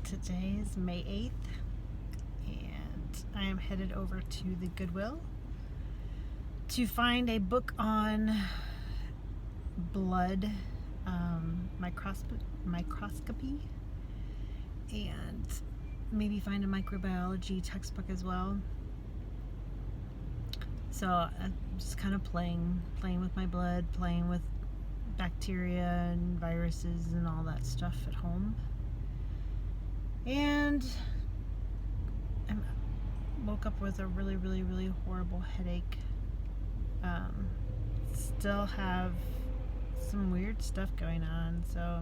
Today's May 8th, and I am headed over to the Goodwill to find a book on blood microscopy, and maybe find a microbiology textbook as well. So I'm just kind of playing with my blood, playing with bacteria and viruses and all that stuff at home. And I woke up with a really horrible headache. Still have some weird stuff going on. So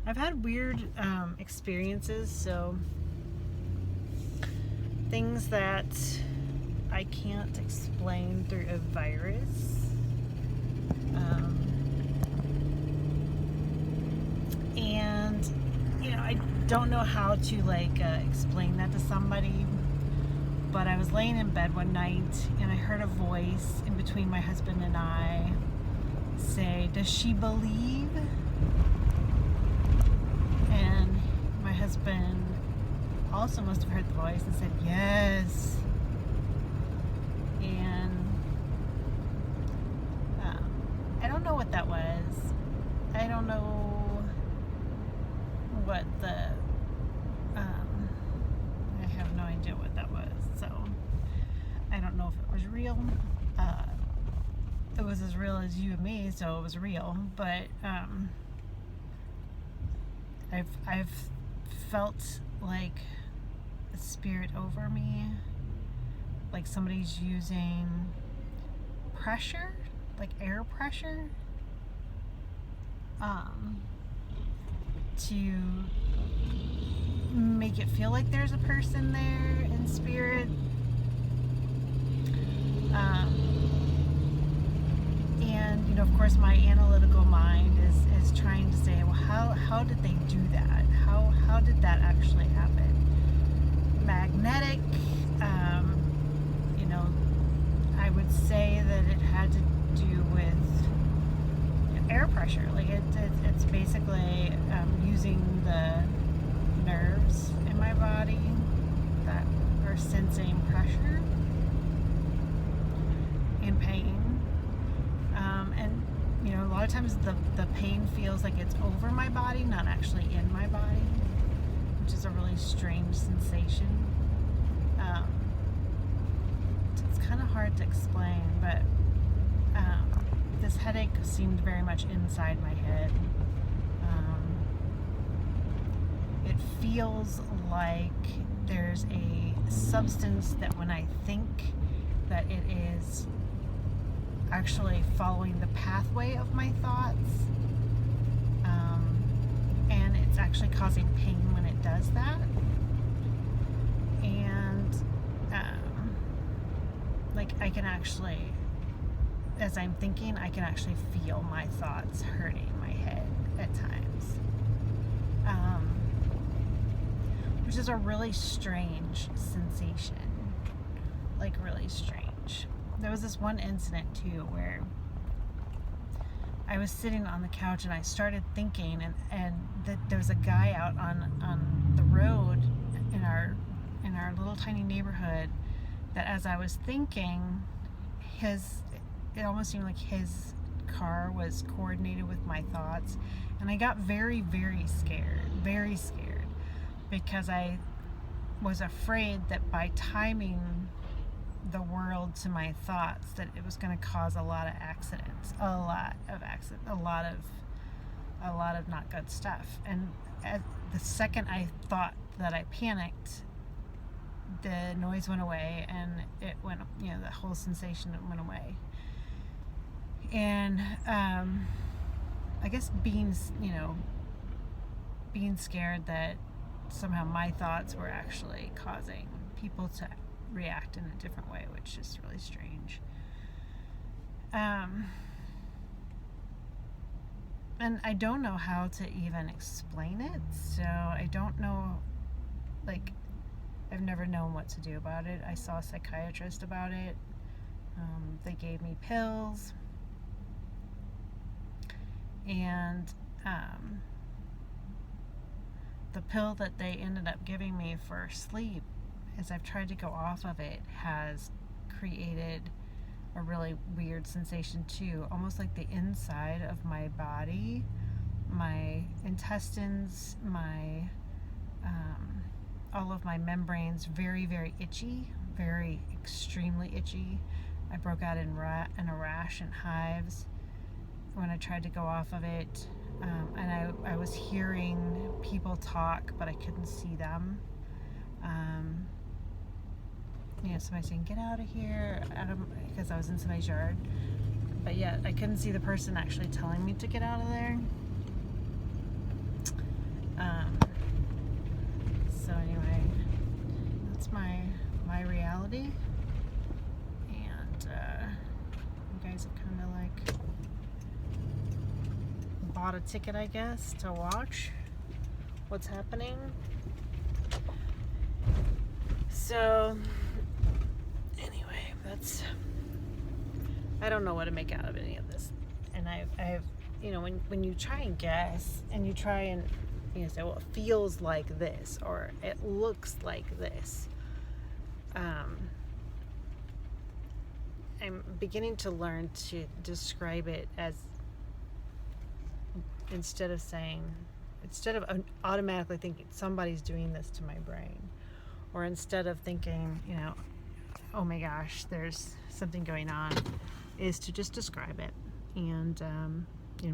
I've had weird experiences. So things that I can't explain through a virus. And I don't know how to explain that to somebody, but I was laying in bed one night and I heard a voice in between my husband and I say, "Does she believe?" And my husband also must have heard the voice and said, "Yes." And I don't know what that was. I don't know what I have no idea what that was. So I don't know if it was real. It was as real as you and me, so it was real. But I've felt like a spirit over me, like somebody's using pressure, like air pressure, to make it feel like there's a person there in spirit. And of course my analytical mind is trying to say, well, how did they do that? How did that actually happen? Magnetic, I would say that it had to do with air pressure. Like it's basically using the nerves in my body that are sensing pressure and pain. And a lot of times the pain feels like it's over my body, not actually in my body, which is a really strange sensation. It's kind of hard to explain, but this headache seemed very much inside my head. It feels like there's a substance that when I think that it is actually following the pathway of my thoughts, and it's actually causing pain when it does that. And I can actually, as I'm thinking, I can actually feel my thoughts hurting my head at times, which is a really strange sensation, like really strange. There was this one incident too where I was sitting on the couch and I started thinking, and that there was a guy out on the road in our little tiny neighborhood, that as I was thinking, it almost seemed like his car was coordinated with my thoughts, and I got very scared, because I was afraid that by timing the world to my thoughts, that it was going to cause a lot of accidents, a lot of not good stuff. And at the second I thought that I panicked, the noise went away, and it went, the whole sensation went away. And I guess being scared that somehow my thoughts were actually causing people to react in a different way, which is really strange. And I don't know how to even explain it, so I don't know, I've never known what to do about it. I saw a psychiatrist about it. They gave me pills, and the pill that they ended up giving me for sleep, as I've tried to go off of it, has created a really weird sensation too, almost like the inside of my body, my intestines, my all of my membranes, very, very itchy, very extremely itchy. I broke out in a rash and hives when I tried to go off of it, and I was hearing people talk, but I couldn't see them. Somebody saying, "Get out of here," because I was in somebody's yard, but yet I couldn't see the person actually telling me to get out of there. So anyway, that's my reality, and you guys have kind of like bought a ticket, I guess, to watch what's happening. So anyway, I don't know what to make out of any of this. And I've when you try and guess, and you try and say, well, it feels like this, or it looks like this, I'm beginning to learn to describe it as, instead of automatically thinking somebody's doing this to my brain, or instead of thinking, oh my gosh, there's something going on, is to just describe it. And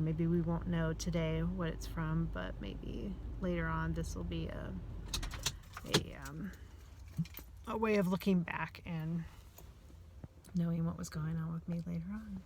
maybe we won't know today what it's from, but maybe later on this will be a way of looking back and knowing what was going on with me later on.